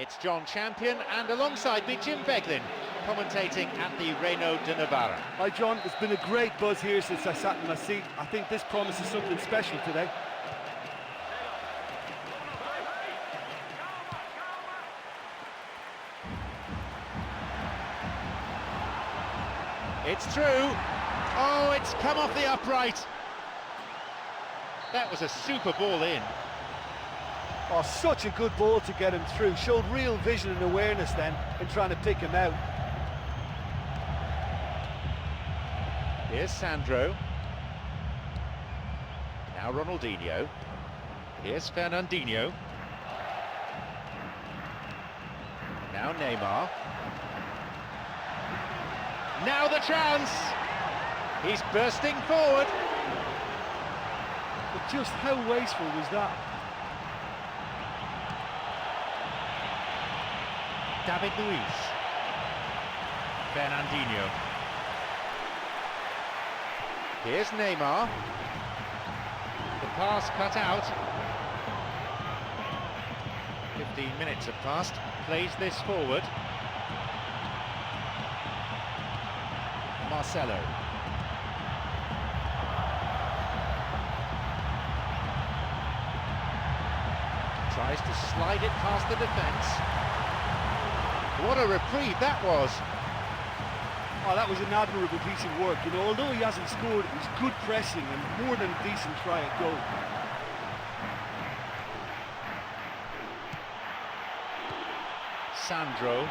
It's John Champion, and alongside me, Jim Beglin, commentating at the Reino de Navarra. Hi John, it's been a great buzz here since I sat in my seat. I think this promises something special today. It's through. Oh, it's come off the upright. That was a super ball in. Oh, such a good ball to get him through. Showed real vision and awareness then in trying to pick him out. Here's Sandro. Now Ronaldinho. Here's Fernandinho. Now Neymar. Now the chance! He's bursting forward. But just how wasteful was that? David Luiz. Fernandinho. Here's Neymar. The pass cut out. 15 minutes have passed. Plays this forward. Marcelo. Tries to slide it past the defence. What a reprieve that was. Oh, that was an admirable piece of work. You know, although he hasn't scored, it was good pressing and more than a decent try at goal. Sandro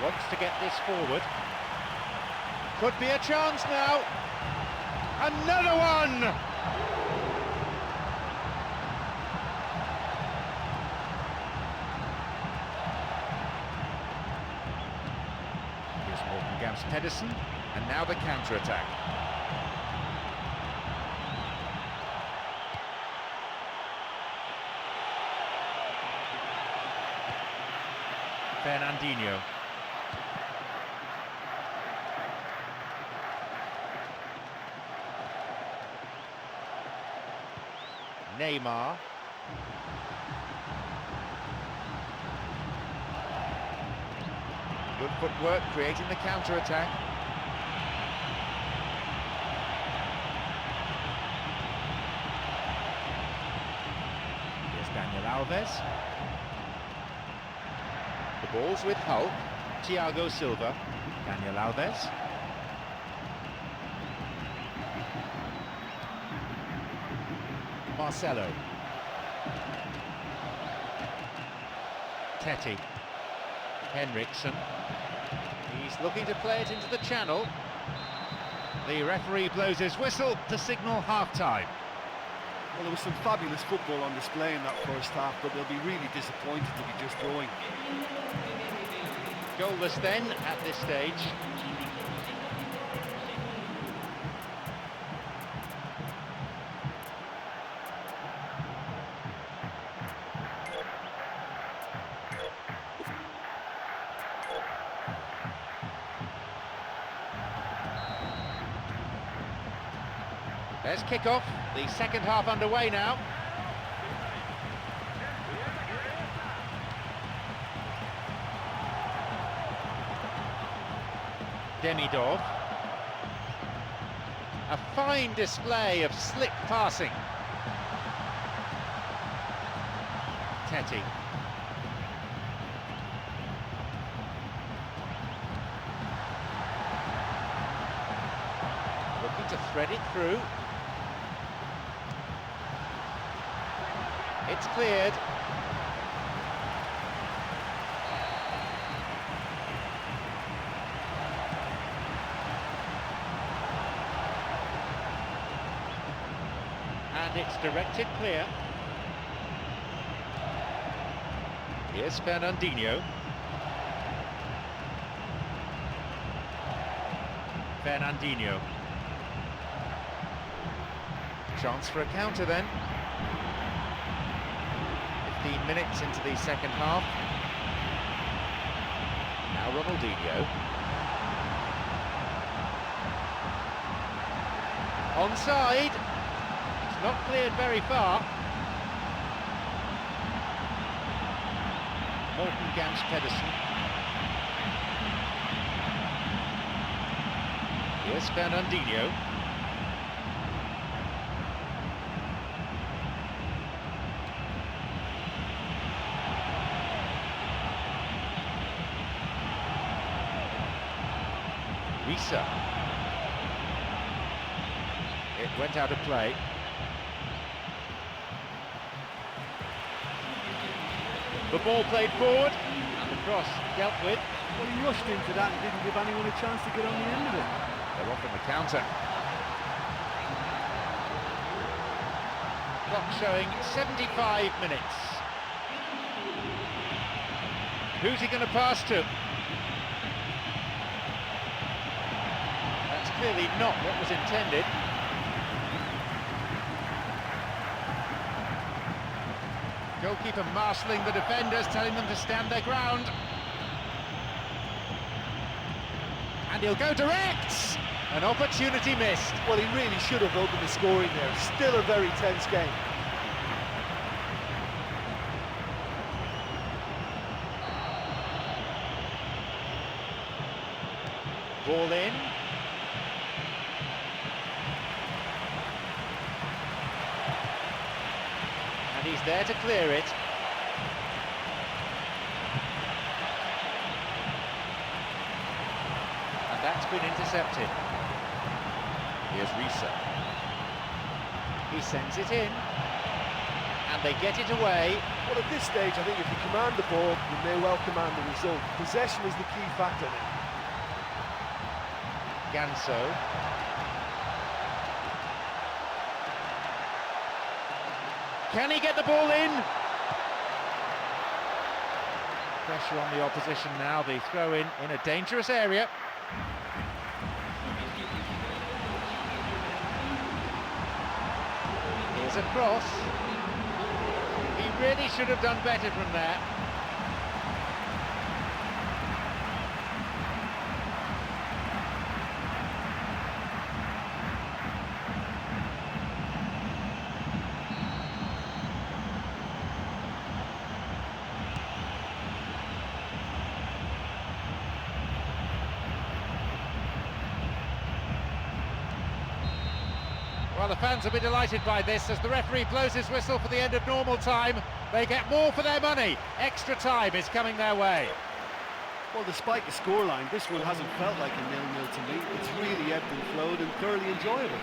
wants to get this forward. Could be a chance now. Another one! Pedersen, and now the counter-attack. Fernandinho. Neymar. Good footwork, creating the counter-attack. Here's Daniel Alves. The ball's with Hulk. Thiago Silva. Daniel Alves. Marcelo. Teti. Henriksen. He's looking to play it into the channel. The referee blows his whistle to signal half-time. Well, there was some fabulous football on display in that first half, but they'll be really disappointed to be just drawing. Goalless then at this stage. There's kick-off, the second half underway now. Demidov. A fine display of slick passing. Teti. Looking to thread it through. It's cleared. And it's directed clear. Here's Fernandinho. Fernandinho. Chance for a counter then. 15 minutes into the second half. Now Ronaldinho. Onside. It's not cleared very far. Pedersen. Here's Fernandinho. Risa. It went out of play. The ball played forward, and the cross dealt with. Well, he rushed into that and didn't give anyone a chance to get on the end of it. They're off on the counter. Clock showing 75 minutes. Who's he going to pass to? That's clearly not what was intended. Goalkeeper marshalling the defenders, telling them to stand their ground. And he'll go direct! An opportunity missed. Well, he really should have opened the scoring there. Still a very tense game. Ball in. And he's there to clear it. And that's been intercepted. Here's Risa. He sends it in. And they get it away. Well, at this stage, I think if you command the ball, you may well command the result. Possession is the key factor now. Ganso. Can he get the ball in? Pressure on the opposition now, the throw in a dangerous area. Here's a cross. He really should have done better from there. Well, the fans will be delighted by this as the referee blows his whistle for the end of normal time. They get more for their money. Extra time is coming their way. Well, despite the scoreline, this one hasn't felt like a 0-0 to me. It's really ebbed and flowed and thoroughly enjoyable.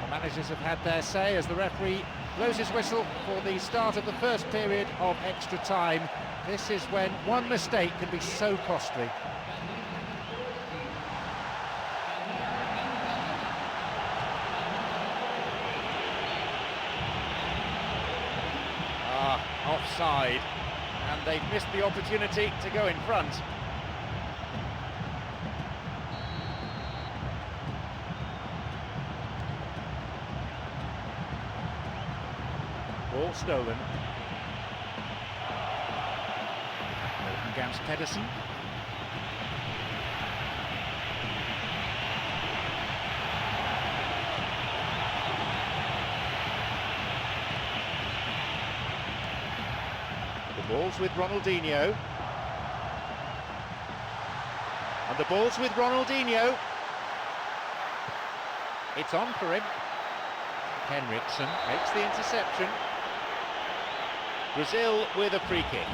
Managers have had their say as the referee blows his whistle for the start of the first period of extra time. This is when one mistake can be so costly. Offside, and they've missed the opportunity to go in front. Ball stolen. Pedersen. The ball's with Ronaldinho. And the ball's with Ronaldinho. It's on for him. Henriksen makes the interception. Brazil with a free kick.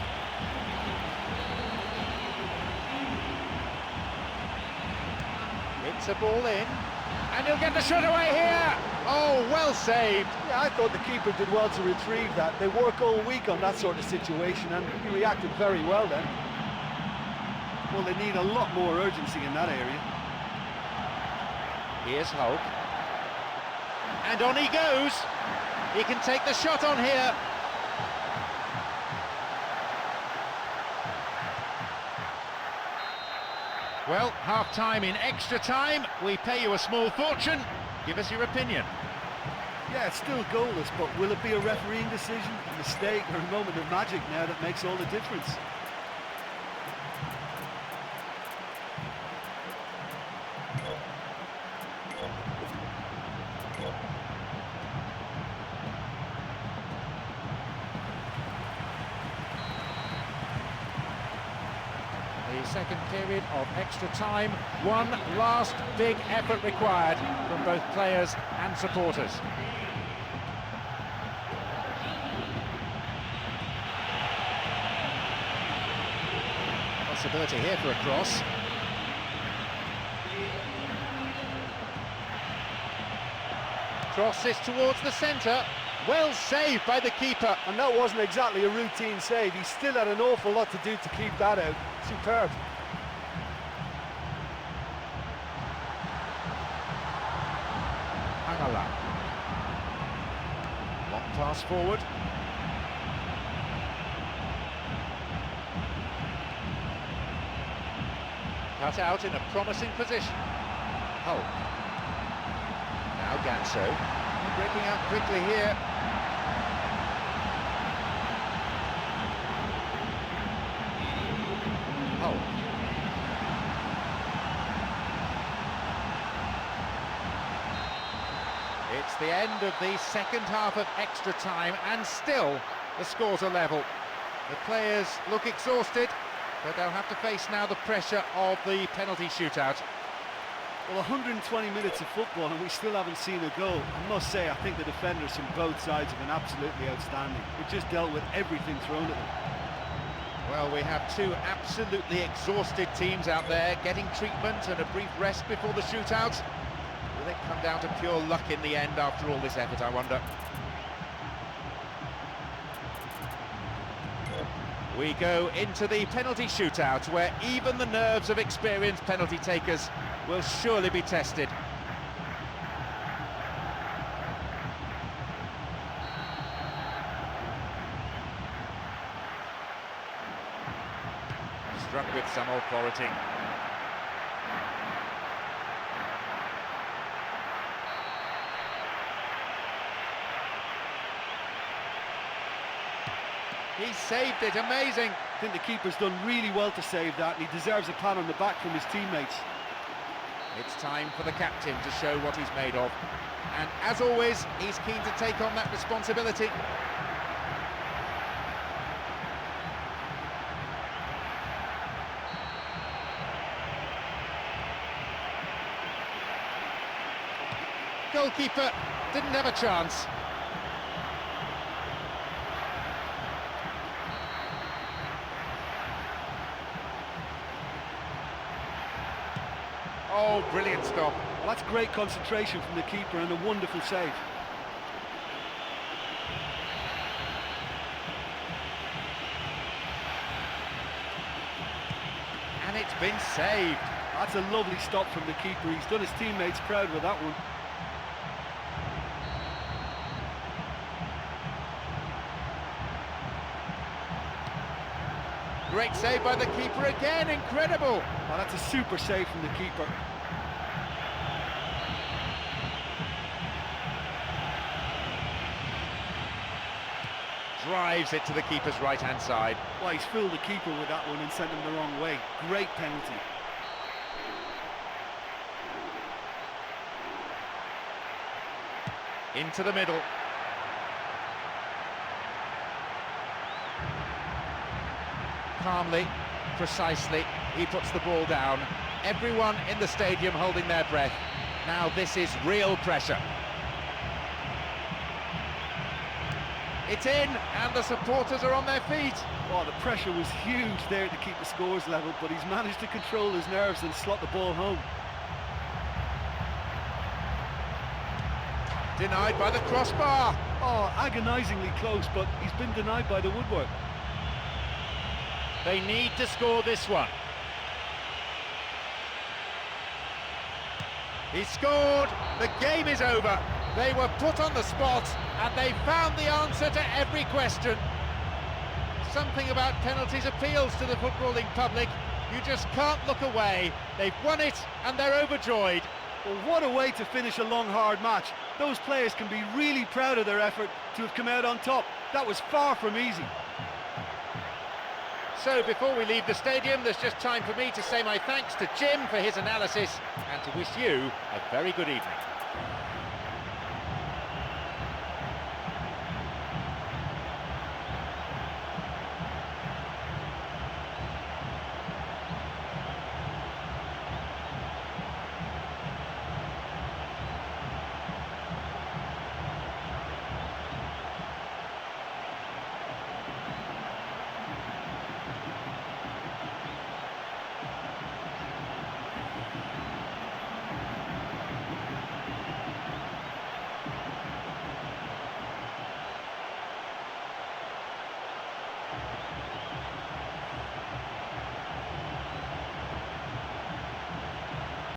It's a ball in, and he'll get the shot away here. Oh, well saved. Yeah, I thought the keeper did well to retrieve that. They work all week on that sort of situation, and he reacted very well then. Well, they need a lot more urgency in that area. Here's Hulk. And on he goes. He can take the shot on here. Well, half-time in extra time. We pay you a small fortune. Give us your opinion. Yeah, it's still goalless, but will it be a refereeing decision, a mistake, or a moment of magic now that makes all the difference? The second period of extra time, one last big effort required from both players and supporters. Possibility here for a cross. Crosses towards the centre, well saved by the keeper. And that wasn't exactly a routine save. He still had an awful lot to do to keep that out. Superb. Angala. Long pass forward. Cut out in a promising position. Hulk. Now Ganso. Breaking out quickly here. Hulk. It's the end of the second half of extra time, and still the scores are level. The players look exhausted, but they'll have to face now the pressure of the penalty shootout. Well, 120 minutes of football and we still haven't seen a goal. I must say, I think the defenders from both sides have been absolutely outstanding. It just dealt with everything thrown at them. Well, we have two absolutely exhausted teams out there getting treatment and a brief rest before the shootout. Will it come down to pure luck in the end after all this effort, I wonder? We go into the penalty shootout, where even the nerves of experienced penalty takers will surely be tested. Struck with some authority. He saved it, amazing. I think the keeper's done really well to save that, and he deserves a pat on the back from his teammates. It's time for the captain to show what he's made of. And as always, he's keen to take on that responsibility. Goalkeeper didn't have a chance. Oh, brilliant stop. Well, that's great concentration from the keeper and a wonderful save. And it's been saved. That's a lovely stop from the keeper. He's done his teammates proud with that one. Great save by the keeper again, incredible. Oh, that's a super save from the keeper. Drives it to the keeper's right-hand side. Well, he's fooled the keeper with that one and sent him the wrong way. Great penalty. Into the middle. Calmly, precisely, he puts the ball down. Everyone in the stadium holding their breath. Now this is real pressure. It's in, and the supporters are on their feet. Oh, the pressure was huge there to keep the scores level, but he's managed to control his nerves and slot the ball home. Denied by the crossbar. Oh, agonisingly close, but he's been denied by the woodwork. They need to score this one. He scored, the game is over. They were put on the spot and they found the answer to every question. Something about penalties appeals to the footballing public. You just can't look away. They've won it and they're overjoyed. Well, what a way to finish a long, hard match. Those players can be really proud of their effort to have come out on top. That was far from easy. So before we leave the stadium, there's just time for me to say my thanks to Jim for his analysis and to wish you a very good evening.